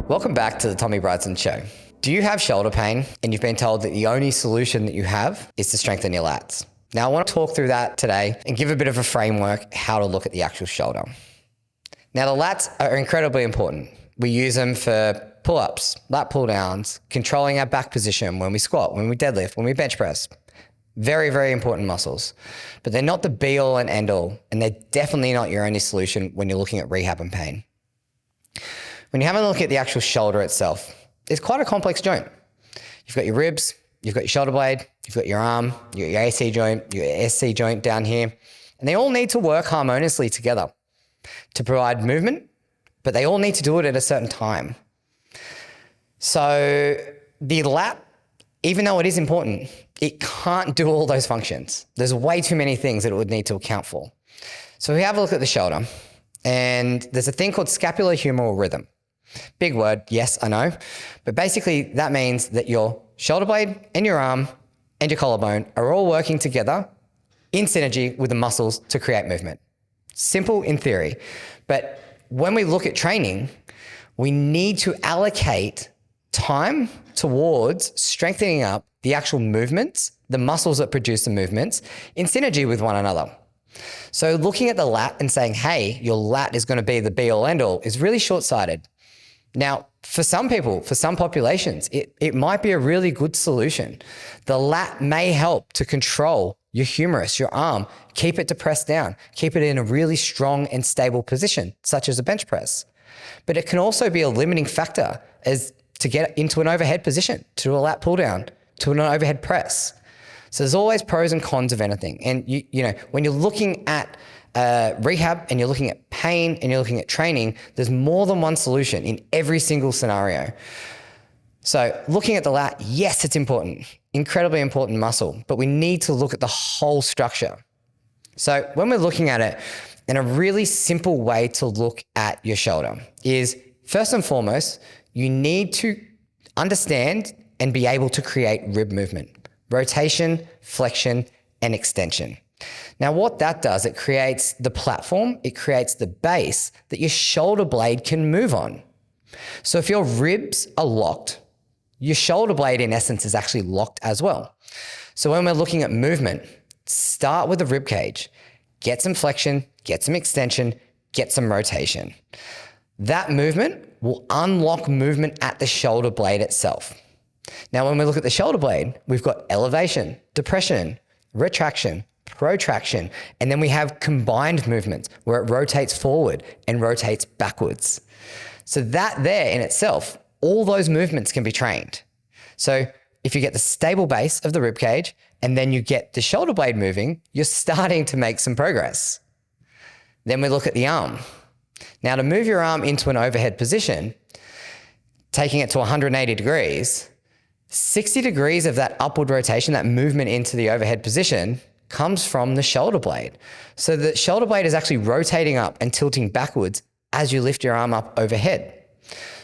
Welcome back to the Tommy Brideson Show. Do you have shoulder pain and you've been told that the only solution that you have is to strengthen your lats? Now I want to talk through that today and give a bit of a framework how to look at the actual shoulder. Now the lats are incredibly important. We use them for pull-ups, lat pull-downs, controlling our back position when we squat, when we deadlift, when we bench press. Very, very important muscles, but they're not the be all and end all, and they're definitely not your only solution when you're looking at rehab and pain. When you have a look at the actual shoulder itself, it's quite a complex joint. You've got your ribs, you've got your shoulder blade, you've got your arm, you've got your AC joint, your SC joint down here, and they all need to work harmoniously together to provide movement, but they all need to do it at a certain time. So the lat, even though it is important, it can't do all those functions. There's way too many things that it would need to account for. So we have a look at the shoulder, and there's a thing called scapulohumeral rhythm. Big word, yes, I know. But basically that means that your shoulder blade and your arm and your collarbone are all working together in synergy with the muscles to create movement. Simple in theory. But when we look at training, we need to allocate time towards strengthening up the actual movements, the muscles that produce the movements in synergy with one another. So looking at the lat and saying, hey, your lat is going to be the be all end all is really short-sighted. Now, for some people, for some populations, it might be a really good solution. The lat may help to control your humerus, your arm, keep it depressed down, keep it in a really strong and stable position, such as a bench press. But it can also be a limiting factor as to get into an overhead position, to a lat pull down, to an overhead press. So there's always pros and cons of anything. And you know, when you're looking at rehab and you're looking at pain and you're looking at training, there's more than one solution in every single scenario. So looking at the lat, yes, it's important, incredibly important muscle, but we need to look at the whole structure. So when we're looking at it, and a really simple way to look at your shoulder is, first and foremost, you need to understand and be able to create rib movement, rotation, flexion, and extension. Now, what that does, it creates the platform, it creates the base that your shoulder blade can move on. So if your ribs are locked, your shoulder blade in essence is actually locked as well. So when we're looking at movement, start with the rib cage, get some flexion, get some extension, get some rotation. That movement will unlock movement at the shoulder blade itself. Now, when we look at the shoulder blade, we've got elevation, depression, retraction, protraction, and then we have combined movements where it rotates forward and rotates backwards. So that there in itself, all those movements can be trained. So if you get the stable base of the rib cage and then you get the shoulder blade moving, you're starting to make some progress. Then we look at the arm. Now to move your arm into an overhead position, taking it to 180 degrees, 60 degrees of that upward rotation, that movement into the overhead position, comes from the shoulder blade. So the shoulder blade is actually rotating up and tilting backwards as you lift your arm up overhead.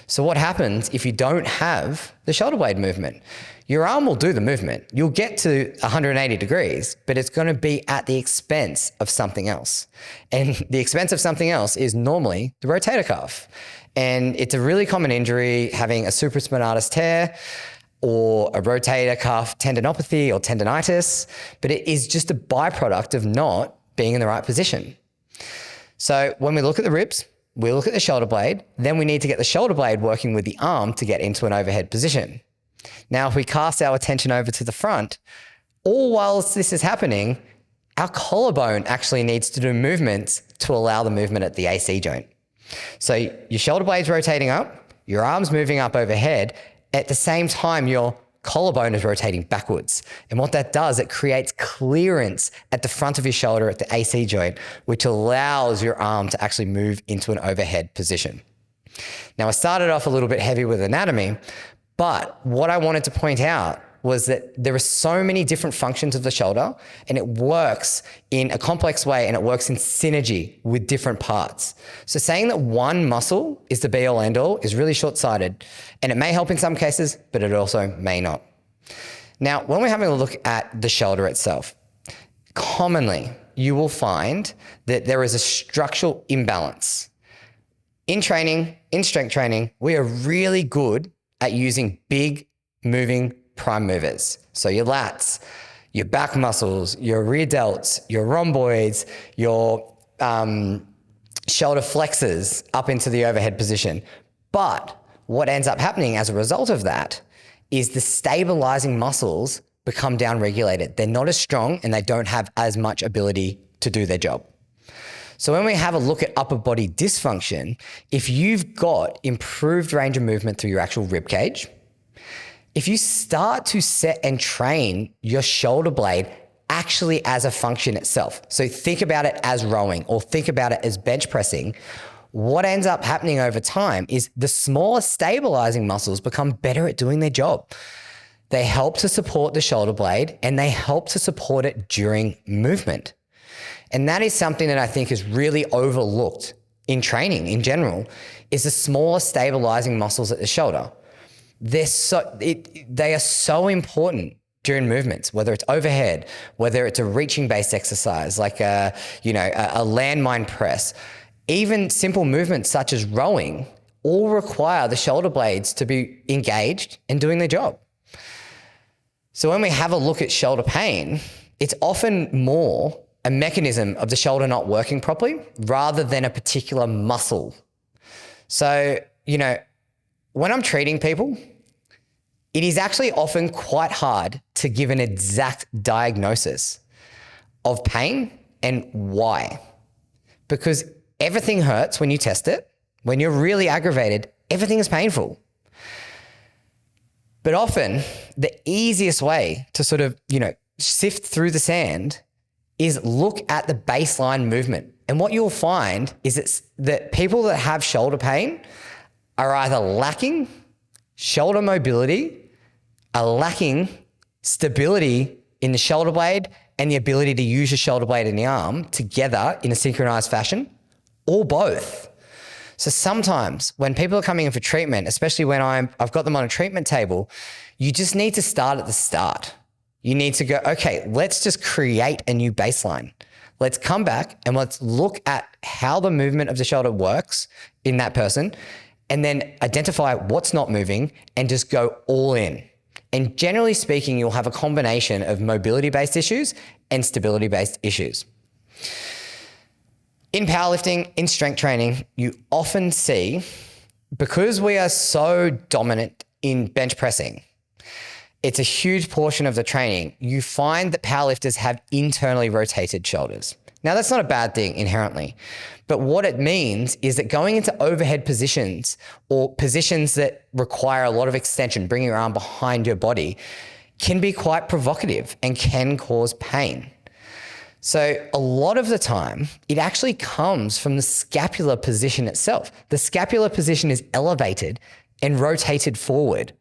So what happens if you don't have the shoulder blade movement? Your arm will do the movement. You'll get to 180 degrees, but it's going to be at the expense of something else. And the expense of something else is normally the rotator cuff. And it's a really common injury, having a supraspinatus tear, or a rotator cuff tendinopathy or tendinitis, but it is just a byproduct of not being in the right position. So when we look at the ribs, we look at the shoulder blade, then we need to get the shoulder blade working with the arm to get into an overhead position. Now, if we cast our attention over to the front, all whilst this is happening, our collarbone actually needs to do movements to allow the movement at the AC joint. So your shoulder blade's rotating up, your arm's moving up overhead. At the same time, your collarbone is rotating backwards. And what that does, it creates clearance at the front of your shoulder at the AC joint, which allows your arm to actually move into an overhead position. Now, I started off a little bit heavy with anatomy, but what I wanted to point out was that there are so many different functions of the shoulder, and it works in a complex way, and it works in synergy with different parts. So saying that one muscle is the be all end all is really short-sighted, and it may help in some cases, but it also may not. Now, when we're having a look at the shoulder itself, commonly you will find that there is a structural imbalance in training, in strength training, we are really good at using big moving prime movers. So your lats, your back muscles, your rear delts, your rhomboids, your shoulder flexors up into the overhead position. But what ends up happening as a result of that is the stabilizing muscles become downregulated. They're not as strong and they don't have as much ability to do their job. So when we have a look at upper body dysfunction, if you've got improved range of movement through your actual rib cage, if you start to set and train your shoulder blade actually as a function itself, so think about it as rowing or think about it as bench pressing, what ends up happening over time is the smaller stabilizing muscles become better at doing their job. They help to support the shoulder blade and they help to support it during movement. And that is something that I think is really overlooked in training in general, is the smaller stabilizing muscles at the shoulder. They are so important during movements, whether it's overhead, whether it's a reaching based exercise like a landmine press, even simple movements such as rowing all require the shoulder blades to be engaged and doing their job. So when we have a look at shoulder pain, it's often more a mechanism of the shoulder not working properly rather than a particular muscle. So, when I'm treating people, it is actually often quite hard to give an exact diagnosis of pain and why. Because everything hurts when you test it. When you're really aggravated, everything is painful. But often the easiest way to sort of, sift through the sand is look at the baseline movement. And what you'll find is that people that have shoulder pain are either lacking shoulder mobility, are lacking stability in the shoulder blade and the ability to use your shoulder blade and the arm together in a synchronized fashion, or both. So sometimes when people are coming in for treatment, especially when I've got them on a treatment table, you just need to start at the start. You need to go, okay, let's just create a new baseline. Let's come back and let's look at how the movement of the shoulder works in that person and then identify what's not moving and just go all in. And generally speaking, you'll have a combination of mobility-based issues and stability-based issues. In powerlifting, in strength training, you often see, because we are so dominant in bench pressing, it's a huge portion of the training. You find that powerlifters have internally rotated shoulders. Now, that's not a bad thing inherently, but what it means is that going into overhead positions or positions that require a lot of extension, bringing your arm behind your body, can be quite provocative and can cause pain. So a lot of the time, it actually comes from the scapular position itself. The scapular position is elevated and rotated forward,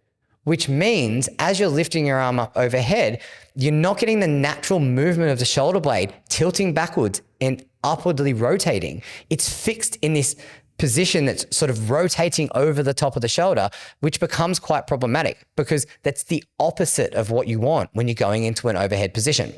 which means as you're lifting your arm up overhead, you're not getting the natural movement of the shoulder blade tilting backwards and upwardly rotating. It's fixed in this position that's sort of rotating over the top of the shoulder, which becomes quite problematic because that's the opposite of what you want when you're going into an overhead position.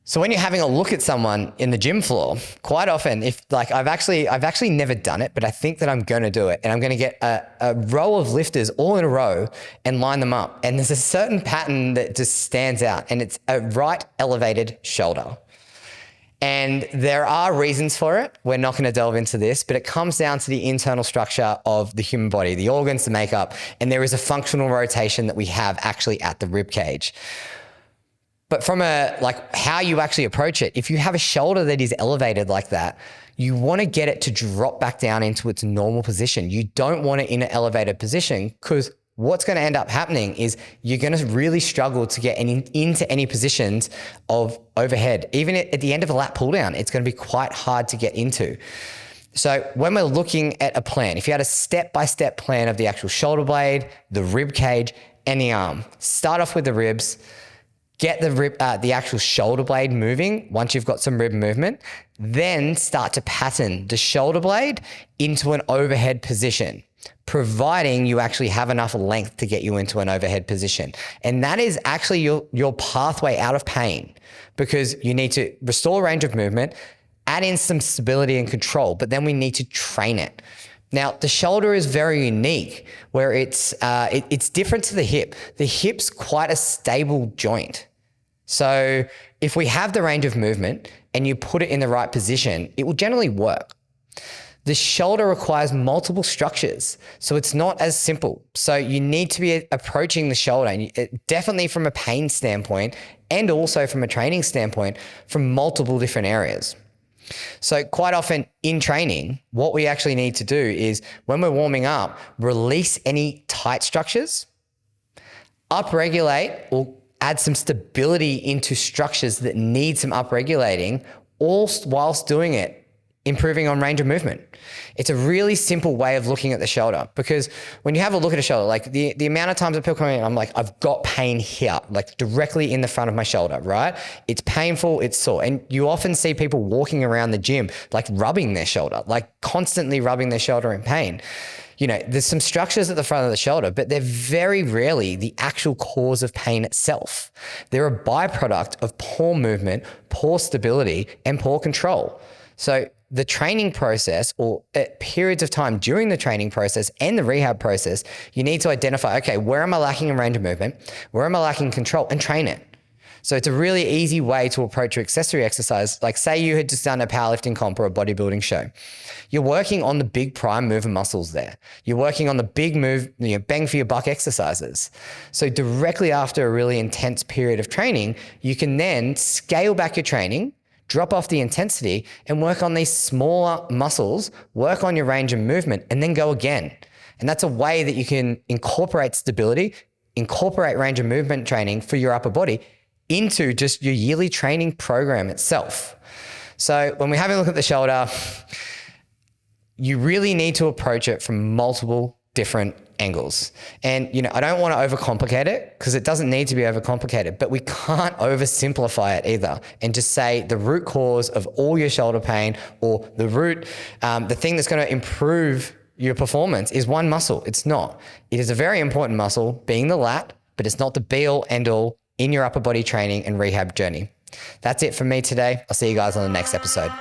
So when you're having a look at someone in the gym floor, quite often, I've actually never done it, but I think that I'm going to do it. And I'm going to get a row of lifters all in a row and line them up. And there's a certain pattern that just stands out, and it's a right elevated shoulder. And there are reasons for it. We're not going to delve into this, but it comes down to the internal structure of the human body, the organs, the makeup, and there is a functional rotation that we have actually at the rib cage. But from how you actually approach it, if you have a shoulder that is elevated like that, you want to get it to drop back down into its normal position. You don't want it in an elevated position because what's going to end up happening is you're going to really struggle to get into any positions of overhead. Even at the end of a lat pull down, it's going to be quite hard to get into. So when we're looking at a plan, if you had a step-by-step plan of the actual shoulder blade, the rib cage, and the arm, start off with the ribs. Get the actual shoulder blade moving once you've got some rib movement, then start to pattern the shoulder blade into an overhead position, providing you actually have enough length to get you into an overhead position. And that is actually your pathway out of pain because you need to restore range of movement, add in some stability and control, but then we need to train it. Now, the shoulder is very unique where it's different to the hip. The hip's quite a stable joint. So if we have the range of movement and you put it in the right position, it will generally work. The shoulder requires multiple structures, so it's not as simple. So you need to be approaching the shoulder, definitely from a pain standpoint and also from a training standpoint, from multiple different areas. So quite often in training, what we actually need to do is when we're warming up, release any tight structures, upregulate or add some stability into structures that need some upregulating, all whilst doing it, improving on range of movement. It's a really simple way of looking at the shoulder, because when you have a look at a shoulder, like the amount of times that people come in, I'm like, I've got pain here, like directly in the front of my shoulder, right? It's painful, it's sore. And you often see people walking around the gym, like rubbing their shoulder, like constantly rubbing their shoulder in pain. You know, there's some structures at the front of the shoulder, but they're very rarely the actual cause of pain itself. They're a byproduct of poor movement, poor stability, and poor control. So the training process, or at periods of time during the training process and the rehab process, you need to identify, okay, where am I lacking in range of movement? Where am I lacking control? And train it. So it's a really easy way to approach your accessory exercise. Like say you had just done a powerlifting comp or a bodybuilding show. You're working on the big prime mover muscles there. You're working on the big move, bang for your buck exercises. So directly after a really intense period of training, you can then scale back your training, drop off the intensity and work on these smaller muscles, work on your range of movement, and then go again. And that's a way that you can incorporate stability, incorporate range of movement training for your upper body into just your yearly training program itself. So when we're having a look at the shoulder, you really need to approach it from multiple different angles. And, I don't want to overcomplicate it because it doesn't need to be overcomplicated, but we can't oversimplify it either and just say the root cause of all your shoulder pain or the thing that's going to improve your performance is one muscle. It's not. It is a very important muscle, being the lat, but it's not the be all end all in your upper body training and rehab journey. That's it from me today. I'll see you guys on the next episode.